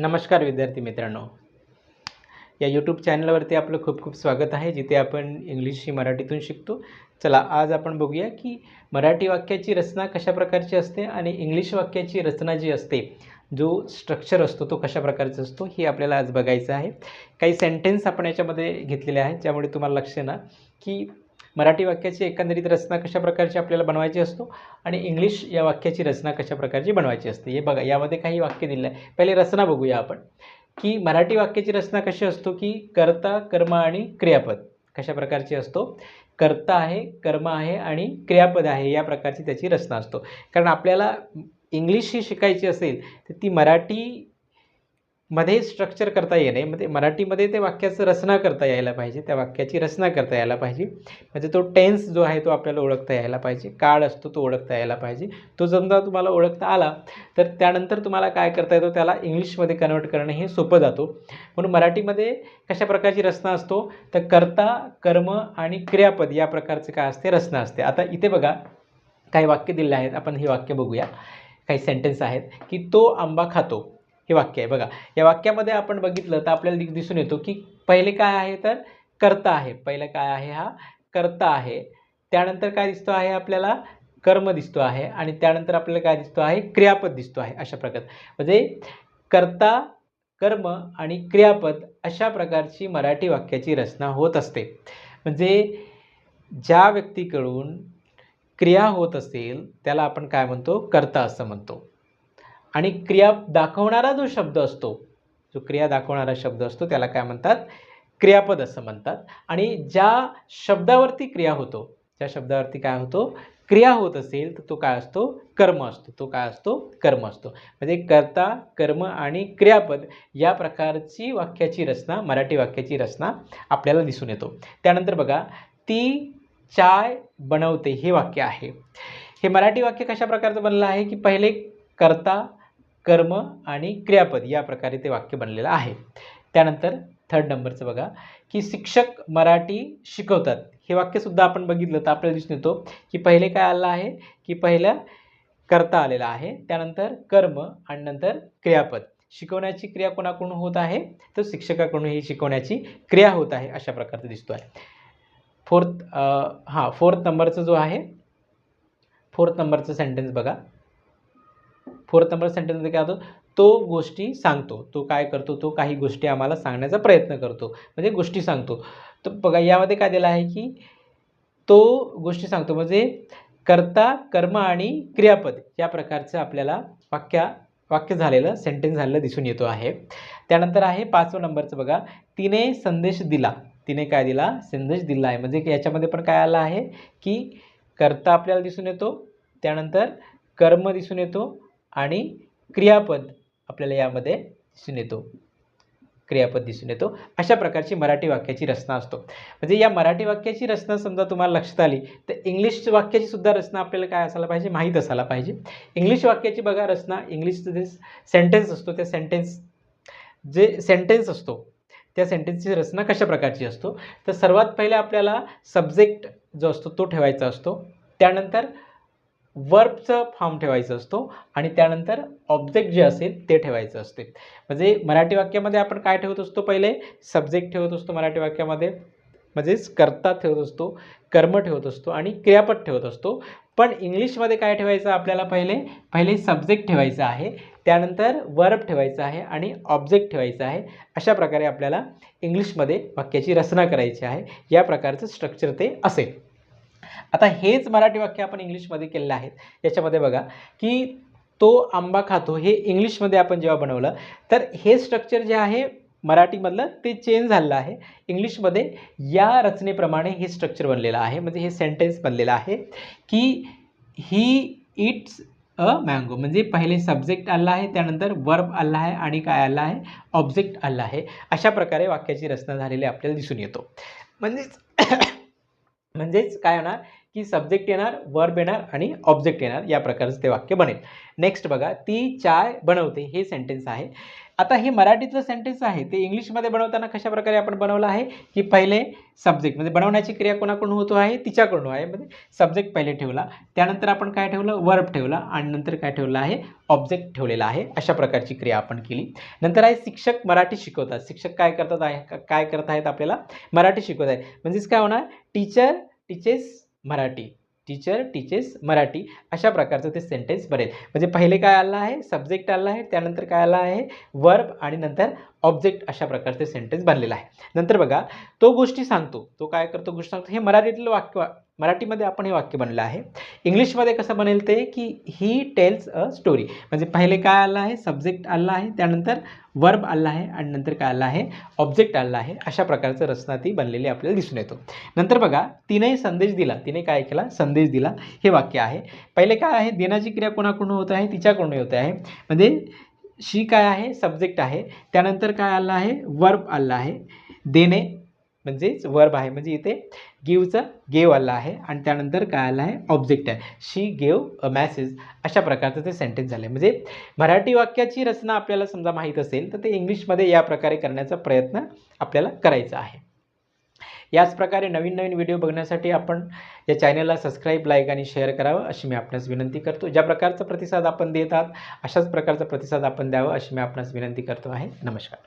नमस्कार विद्यार्थी मित्रांनो, या यूट्यूब चॅनलवरती आपलं खूप खूप स्वागत आहे, जिथे आपण इंग्लिश ही मराठीतून शिकतो. चला आज आपण बघूया की मराठी वाक्याची रचना कशा प्रकारची असते आणि इंग्लिश वाक्याची रचना जी असते, जो स्ट्रक्चर असतो तो कशा प्रकारचा असतो हे आपल्याला आज बघायचं आहे. काही सेंटेन्स आपण याच्यामध्ये घेतलेले आहेत, ज्यामुळे तुम्हाला लक्ष ना की मराठी वाक्याची एकंदरीत रचना कशा प्रकारची आपल्याला बनवायची असतो आणि इंग्लिश या वाक्याची रचना कशा प्रकारची बनवायची असते. हे बघा, यामध्ये काही वाक्य दिलं आहे. पहिले रचना बघूया आपण की मराठी वाक्याची रचना कशी असतो की कर्ता, कर्म आणि क्रियापद कशा प्रकारची असतो. कर्ता आहे, कर्म आहे आणि क्रियापद आहे, या प्रकारची त्याची रचना असतो. कारण आपल्याला इंग्लिश ही शिकायची असेल तर ती मराठीमध्ये स्ट्रक्चर करता येणे, म्हणजे मराठीमध्ये ते वाक्याचं रचना करता यायला पाहिजे, त्या वाक्याची रचना करता यायला पाहिजे. म्हणजे तो टेन्स जो आहे तो आपल्याला ओळखता यायला पाहिजे, काळ असतो तो ओळखता यायला पाहिजे. तो समजा तुम्हाला ओळखता आला तर त्यानंतर तुम्हाला काय करता येतो, त्याला इंग्लिशमध्ये कन्वर्ट करणं हे सोपं जातो. म्हणून मराठीमध्ये कशा प्रकारची रचना असतो तर कर्ता, कर्म आणि क्रियापद या प्रकारचे काय असते, रचना असते. आता इथे बघा काही वाक्य दिले आहेत, आपण हे वाक्य बघूया. काही सेंटेन्स आहेत की तो आंबा खातो, हे वाक्य आहे. बघा, या वाक्यामध्ये आपण बघितलं तर आपल्याला दिसून येतो की पहिले काय आहे तर कर्ता आहे. पहिलं काय आहे, हा कर्ता आहे. त्यानंतर काय दिसतो आहे आपल्याला, कर्म दिसतो आहे आणि त्यानंतर आपल्याला काय दिसतो आहे, क्रियापद दिसतो आहे. अशा प्रकारे म्हणजे कर्ता, कर्म आणि क्रियापद अशा प्रकारची मराठी वाक्याची रचना होत असते. म्हणजे ज्या व्यक्तीकडून क्रिया होत असेल त्याला आपण काय म्हणतो, कर्ता असं म्हणतो. आणि क्रिया दाखवणारा जो शब्द असतो, जो क्रिया दाखवणारा शब्द असतो त्याला काय म्हणतात, क्रियापद असं म्हणतात. आणि ज्या शब्दावरती क्रिया होतो, ज्या शब्दावरती काय होतो, क्रिया होत असेल तर तो काय असतो, कर्म असतो. तो काय असतो, कर्म असतो. म्हणजे कर्ता, कर्म आणि क्रियापद या प्रकारची वाक्याची रचना, मराठी वाक्याची रचना आपल्याला दिसून येतो. त्यानंतर बघा, ती चाय बनवते, हे वाक्य आहे. हे मराठी वाक्य कशा प्रकारचं बनलं आहे की पहिले कर्ता, कर्म आणि क्रियापद या प्रकारे ते वाक्य बनलेलं आहे. त्यानंतर थर्ड नंबरचं बघा की शिक्षक मराठी शिकवतात, हे वाक्यसुद्धा आपण बघितलं तर आपल्याला दिसून येतो की पहिले काय आलं आहे की पहिलं कर्ता आलेला आहे, त्यानंतर कर्म आणि नंतर क्रियापद. शिकवण्याची क्रिया कोणाकडून होत आहे तर शिक्षकाकडून ही शिकवण्याची क्रिया होत आहे, अशा प्रकारचं दिसतो आहे. फोर्थ नंबरचं जो आहे, फोर्थ नंबरचं सेंटेन्स बघा. फोर्थ नंबर सेंटेन्समध्ये काय होतं, तो गोष्टी सांगतो. तो काय करतो, तो काही गोष्टी आम्हाला सांगण्याचा प्रयत्न करतो, म्हणजे गोष्टी सांगतो. तर बघा यामध्ये काय दिलं आहे की तो गोष्टी सांगतो, म्हणजे कर्ता, कर्म आणि क्रियापद या प्रकारचं आपल्याला वाक्य झालेलं, सेंटेन्स झालेलं दिसून येतो आहे. त्यानंतर आहे 5व्या नंबरचं बघा, तिने संदेश दिला. तिने काय दिला, संदेश दिला आहे. म्हणजे याच्यामध्ये पण काय आलं आहे की कर्ता आपल्याला दिसून येतो, त्यानंतर कर्म दिसून येतो आणि क्रियापद आपल्याला यामध्ये दिसून येतो, क्रियापद दिसून येतो. अशा प्रकारची मराठी वाक्याची रचना असतो. म्हणजे या मराठी वाक्याची रचना समजा तुम्हाला लक्षात आली तर इंग्लिश वाक्याची सुद्धा रचना आपल्याला काय असायला पाहिजे, माहीत असायला पाहिजे. इंग्लिश वाक्याची बघा रचना, इंग्लिशचं जे सेंटेन्स असतो, त्या सेंटेन्स असतो त्या सेंटेन्सची रचना कशा प्रकारची असतो तर सर्वात पहिले आपल्याला सब्जेक्ट जो असतो तो ठेवायचा असतो, त्यानंतर वर्बचं फॉर्म ठेवायचं असतो आणि त्यानंतर ऑब्जेक्ट जे असेल ते ठेवायचं असते. म्हणजे मराठी वाक्यामध्ये आपण काय ठेवत असतो, पहिले सब्जेक्ट ठेवत असतो मराठी वाक्यामध्ये, म्हणजेच कर्ता ठेवत असतो, कर्म ठेवत असतो आणि क्रियापद ठेवत असतो. पण इंग्लिशमध्ये काय ठेवायचं आपल्याला, पहिले सब्जेक्ट ठेवायचं आहे, त्यानंतर वर्ब ठेवायचं आहे आणि ऑब्जेक्ट ठेवायचं आहे. अशा प्रकारे आपल्याला इंग्लिशमध्ये वाक्याची रचना करायची आहे. या प्रकारचं स्ट्रक्चर ते असेल. आता हेच मराठी वाक्य आपण इंग्लिशमध्ये केलेलं आहे. याच्यामध्ये बघा की तो आंबा खातो, हे इंग्लिशमध्ये आपण जेव्हा बनवलं तर हे स्ट्रक्चर जे आहे मराठीमधलं ते चेंज झालेलं आहे. इंग्लिशमध्ये या रचनेप्रमाणे हे स्ट्रक्चर बनलेलं आहे. म्हणजे हे सेंटेन्स बनलेलं आहे की ही इट्स अ मँगो. म्हणजे पहिले सब्जेक्ट आला आहे, त्यानंतर वर्ब आला आहे आणि काय आला आहे, ऑब्जेक्ट आला आहे. अशा प्रकारे वाक्याची रचना झालेली आपल्याला दिसून येतो. म्हणजेच काय होणार की सब्जेक्ट येणार, वर्ब येणार आणि ऑब्जेक्ट येणार, या प्रकारचं ते वाक्य बनेल. नेक्स्ट बघा, ती चाय बनवते, हे सेंटेन्स आहे. आता हे मराठीतलं सेंटेन्स आहे ते इंग्लिशमध्ये बनवताना कशा प्रकारे आपण बनवलं आहे की पहिले सब्जेक्ट म्हणजे बनवण्याची क्रिया कोणाकडून होतो आहे, तिच्याकडून आहे. म्हणजे सब्जेक्ट पहिले ठेवला, त्यानंतर आपण काय ठेवलं, वर्ब ठेवला आणि नंतर काय ठेवलं आहे, ऑब्जेक्ट ठेवलेला आहे. अशा प्रकारची क्रिया आपण केली. नंतर आहे शिक्षक मराठी शिकवतात. शिक्षक काय करतात आहे, काय करत आहेत, आपल्याला मराठी शिकवत आहेत. म्हणजेच काय होणार, teacher teaches Marathi, teacher teaches Marathi, अशा प्रकारचं ते सेंटेन्स बनेल. म्हणजे पहिले काय आलं आहे, सब्जेक्ट आला आहे, त्यानंतर काय आलं आहे, वर्ब आणि नंतर ऑब्जेक्ट, अशा प्रकारचे सेंटेन्स बनलेलं आहे. नंतर बघा, तो गोष्टी सांगतो, तो काय करतो, गोष्टी सांगतो. हे मराठीतलं वाक्य, मराठीमध्ये आपण हे वाक्य बनलं आहे. इंग्लिशमध्ये कसं बनेल ते की ही टेल्स अ स्टोरी. म्हणजे पहिले काय आलं आहे, सब्जेक्ट आला आहे, त्यानंतर वर्ब आला आहे आणि नंतर काय आलं आहे, ऑब्जेक्ट आला आहे. अशा प्रकारचं रचना ती बनलेली आपल्याला दिसून येतो. नंतर बघा, तिने संदेश दिला, तिने काय केला, संदेश दिला, हे वाक्य आहे. पहिले काय आहे, देण्याची क्रिया कोणाकडून होत आहे, तिच्याकडून होत आहे. म्हणजे शी काय आहे, सब्जेक्ट आहे, त्यानंतर काय आलं आहे, वर्ब आला आहे. देणे म्हणजेच वर्ब आहे, म्हणजे इथे गिवचं गेव आलं आहे आणि त्यानंतर काय आलं आहे, ऑब्जेक्ट आहे. शी गेव अ मॅसेज, अशा प्रकारचं ते सेंटेन्स झालं. म्हणजे मराठी वाक्याची रचना आपल्याला समजा माहीत असेल तर ते इंग्लिशमध्ये या प्रकारे करण्याचा प्रयत्न आपल्याला करायचा आहे. याच प्रकारे नवीन नवीन व्हिडिओ बघण्यासाठी आपण या चॅनलला सबस्क्राईब, लाईक आणि शेअर करावं अशी मी आपणास विनंती करतो. ज्या प्रकारचा प्रतिसाद आपण देत आहात अशाच प्रकारचा प्रतिसाद आपण द्यावा अशी मी आपणास विनंती करतो आहे. नमस्कार.